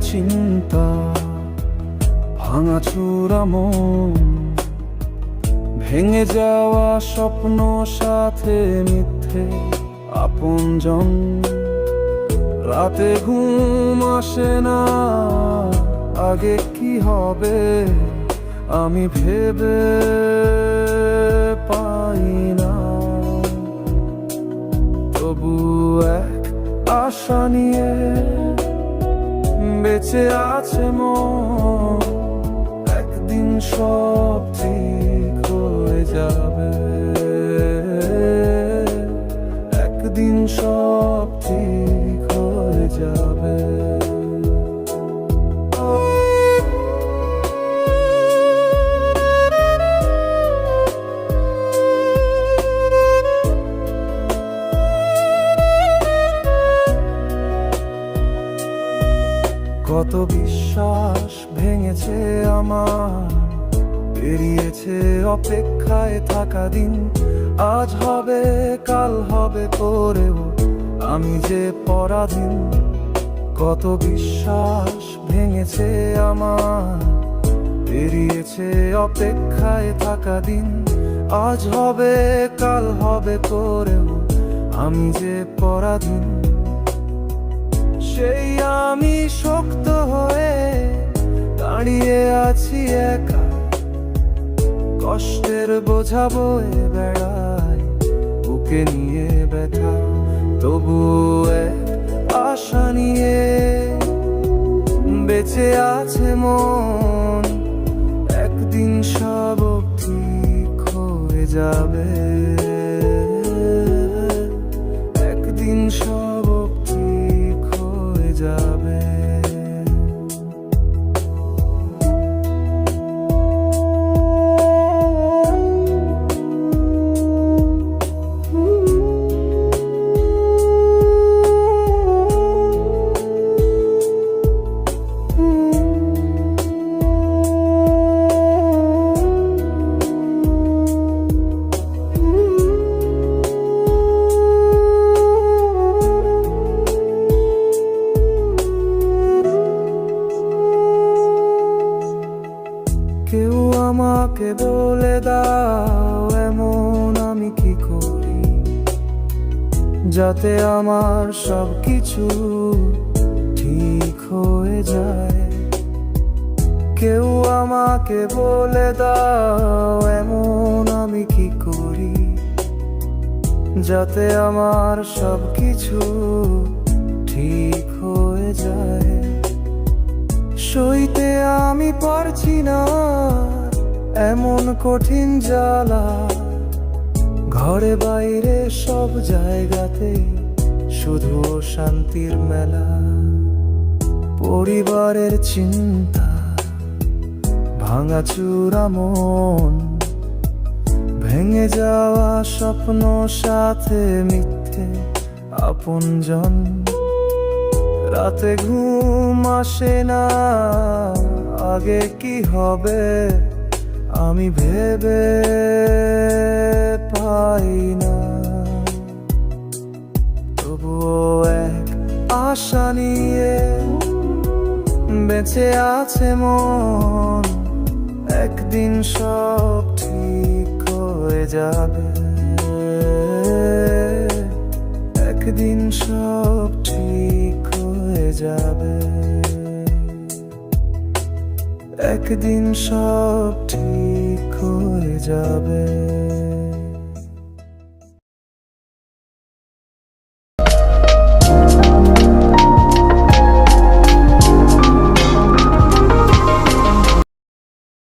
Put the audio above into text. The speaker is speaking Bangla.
চিন্তা, ভাঙাচুরা মন, ভেঙে যাওয়া স্বপ্ন, সাথে মিথ্যে আপনজন। রাতে ঘুম আসে না, আগে কি হবে আমি ভেবে পাই না। তবু এক আশা নিয়ে বেঁচে আছে মন, একদিন সব ঠিক হয়ে যাবে, একদিন সব ঠিক হয়ে যাবে। কত বিশ্বাস ভেঙেছে আমার, বেরিয়েছে অপেক্ষায় থাকা দিন। আজ হবে কাল হবে পরেও আমি যে পরাধীন। কত বিশ্বাস ভেঙেছে আমার, বেরিয়েছে অপেক্ষায় থাকা দিন। আজ হবে কাল হবে পরেও আমি যে পরাধীন। সেই আমি শক্ত হয়ে দাঁড়িয়ে আছি একা, কষ্টের বোঝা বয়ে বেড়াই বুকে নিয়ে ব্যথা। তবু এক আশা নিয়ে বেঁচে আছে মন, একদিন সব ঠিক হয়ে যাবে, একদিন সব ঠিক হয়ে যাবে। কেউ আমাকে বলে দাও এমন আমি কি করি, যাতে আমার সব কিছু ঠিক হয়ে যায়। কেউ আমাকে বলে দাও এমন আমি কি করি, যাতে আমার সব কিছু ঠিক হয়ে যায়। সইতে আমি পারছি না এমন কঠিন জ্বালা, ঘরে বাইরে সব জায়গাতে শুধু শান্তির মেলা। পরিবারের চিন্তা, ভাঙাচুরা মন, ভেঙে যাওয়া স্বপ্ন, সাথে মিথ্যে আপনজন। রাতে ঘুম আসে না, আগে কি হবে আমি ভেবে পাই না। তবুও এক আশা নিয়ে বেঁচে আছে মন, একদিন সব ঠিক হয়ে যাবে, একদিন সব ঠিক হয়ে যাবে, একদিন সব ঠিক হয়ে যাবে।